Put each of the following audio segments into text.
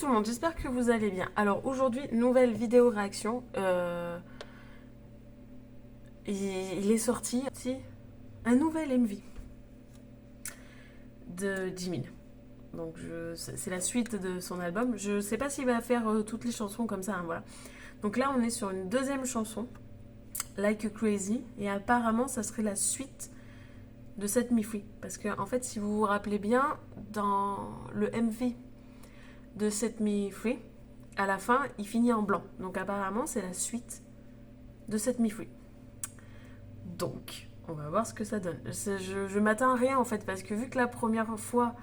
le monde, j'espère que vous allez bien. Alors aujourd'hui, nouvelle vidéo réaction. Il est sorti un nouvel MV de Jimin. Donc c'est la suite de son album. Je sais pas s'il va faire toutes les chansons comme ça, hein, voilà. Donc là, on est sur une deuxième chanson, Like a Crazy, et apparemment, ça serait la suite de Set Me Free. Parce que en fait, si vous vous rappelez bien, dans le MV de Set Me Free, à la fin, il finit en blanc. Donc apparemment, c'est la suite de Set Me Free. Donc, on va voir ce que ça donne. Je m'attends à rien en fait, parce que vu que la première fois,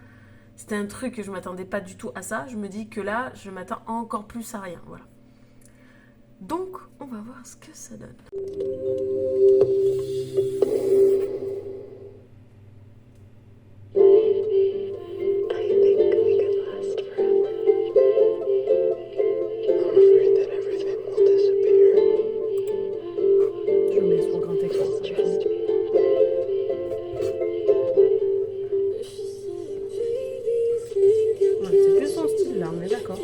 c'était un truc que je m'attendais pas du tout à ça, je me dis que là, je m'attends encore plus à rien. Voilà. Donc, on va voir ce que ça donne. Je mets sur grand écran. Ouais, c'est plus son style là, on est d'accord.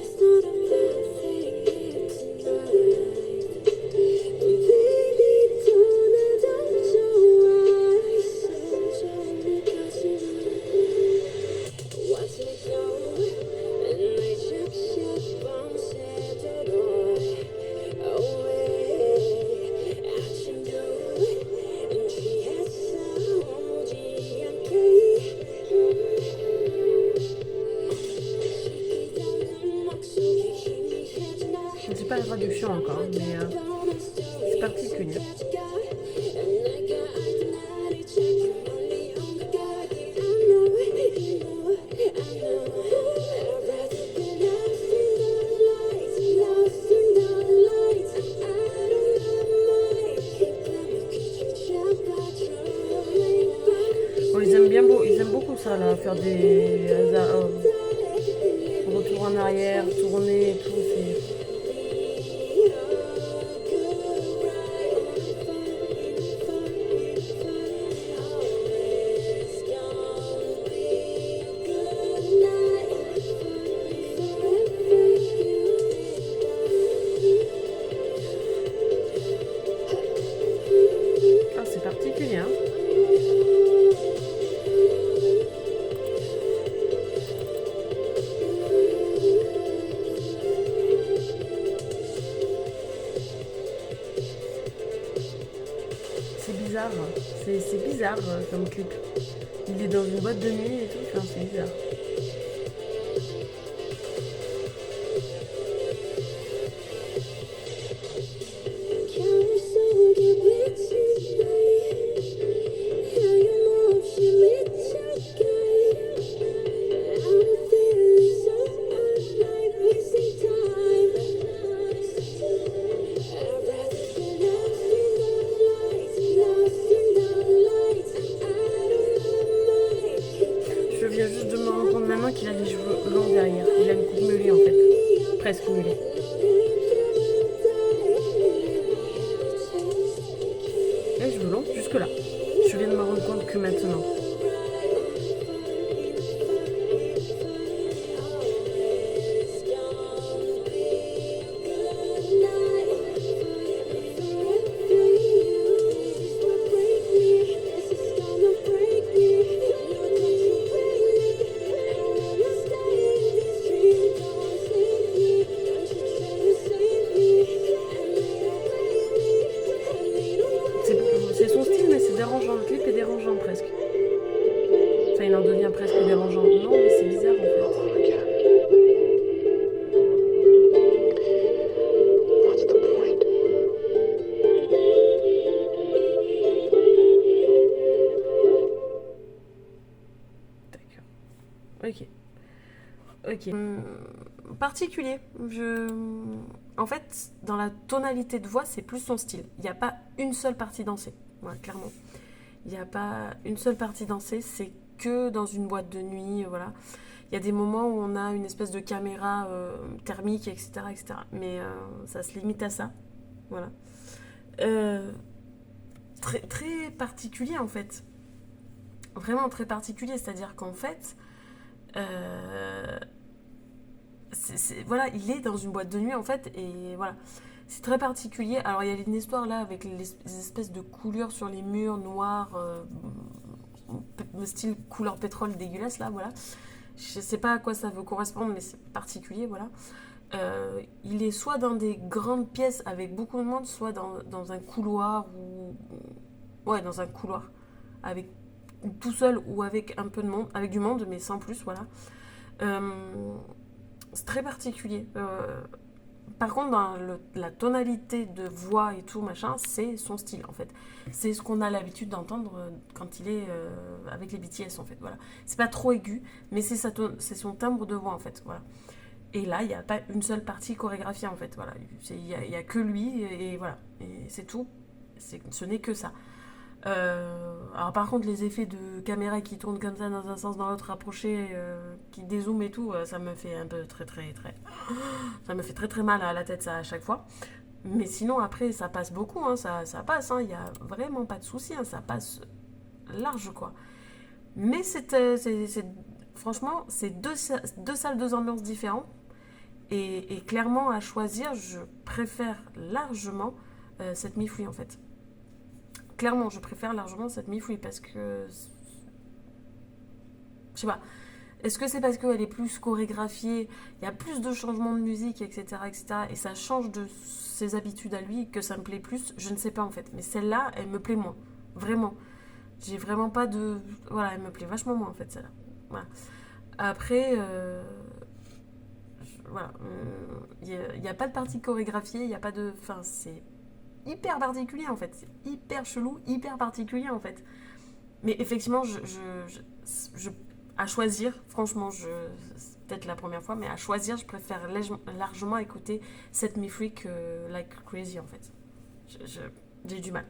Je ne sais pas la traduction encore, mais c'est particulier. Bon, ils aiment beaucoup ça, là, faire des retours en arrière, tourner et tout. Ah, c'est particulier, hein. C'est bizarre, c'est bizarre comme clip. Il est dans une boîte de nuit et tout, enfin, c'est bizarre. Je viens juste de me rendre compte maintenant qu'il a les cheveux longs derrière. Il a une coupe mulet en fait. Presque mulet. Les cheveux longs jusque là. Je viens de me rendre compte que maintenant. C'est son style, mais c'est dérangeant. Le clip est dérangeant presque. Enfin, il en devient presque dérangeant. Non, mais c'est bizarre en fait. D'accord. Ok. Ok. Particulier. En fait, dans la tonalité de voix, c'est plus son style. Il n'y a pas une seule partie dansée. Voilà, clairement. Il n'y a pas une seule partie dansée. C'est que dans une boîte de nuit. Voilà. Il y a des moments où on a une espèce de caméra thermique, etc., etc. Mais ça se limite à ça. Voilà. Très, très particulier, en fait. Vraiment très particulier. C'est-à-dire qu'en fait... voilà, il est dans une boîte de nuit en fait, et voilà. C'est très particulier. Alors il y a une histoire là avec les espèces de coulures sur les murs noirs, style couleur pétrole dégueulasse là, voilà. Je sais pas à quoi ça veut correspondre, mais c'est particulier, voilà. Il est soit dans des grandes pièces avec beaucoup de monde, soit dans un couloir ou ouais, dans un couloir avec tout seul ou avec un peu de monde, avec du monde, mais sans plus, voilà. Euh, c'est très particulier. Par contre, dans la tonalité de voix et tout, machin, c'est son style en fait. C'est ce qu'on a l'habitude d'entendre quand il est avec les BTS en fait. Voilà. C'est pas trop aigu, mais c'est son timbre de voix en fait. Voilà. Et là, il n'y a pas une seule partie chorégraphiée en fait. Voilà. Il y a que lui et voilà. Et c'est tout. Ce n'est que ça. Alors par contre, les effets de caméra qui tournent comme ça dans un sens, dans l'autre, rapprochés, qui dézooment et tout, ça me fait un peu très. Ça me fait très mal à la tête ça à chaque fois. Mais sinon, après, ça passe beaucoup, hein, ça passe, hein, il n'y a vraiment pas de souci, hein, ça passe large quoi. Mais franchement, c'est deux salles, deux ambiances différentes. Et clairement, à choisir, je préfère largement cette mi-fouille en fait. Clairement, je préfère largement cette mi-fouille parce que. Je sais pas. Est-ce que c'est parce qu'elle est plus chorégraphiée, il y a plus de changements de musique, etc., etc., et ça change de ses habitudes à lui que ça me plaît plus? Je ne sais pas en fait. Mais celle-là, elle me plaît moins. Vraiment. J'ai vraiment pas de. Voilà, elle me plaît vachement moins en fait, celle-là. Voilà. Après, voilà. Il n'y a pas de partie chorégraphiée, il n'y a pas de. Enfin, c'est hyper particulier en fait. C'est hyper chelou, hyper particulier en fait. Mais effectivement, à choisir, franchement, c'est peut-être la première fois, mais à choisir, je préfère largement écouter Set Me Free que Like Crazy en fait. J'ai du mal.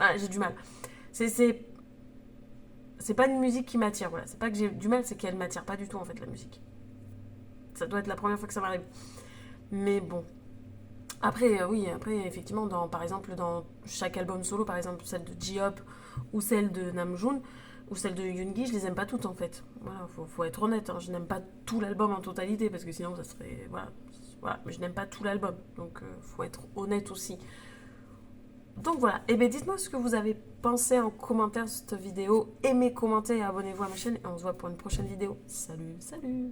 Ah, j'ai du mal. C'est, c'est, c'est pas une musique qui m'attire, voilà. C'est pas que j'ai du mal, c'est qu'elle m'attire pas du tout en fait, la musique. Ça doit être la première fois que ça m'arrive. Mais bon. Après, oui, après, effectivement, par exemple, dans chaque album solo, par exemple, celle de J-Hope ou celle de Namjoon ou celle de Yoongi, je les aime pas toutes en fait. Voilà, faut être honnête, hein, je n'aime pas tout l'album en totalité parce que sinon ça serait. Voilà, voilà, mais je n'aime pas tout l'album, donc faut être honnête aussi. Donc voilà, et bien dites-moi ce que vous avez pensé en commentaire de cette vidéo, aimez, commentez et abonnez-vous à ma chaîne et on se voit pour une prochaine vidéo. Salut, salut!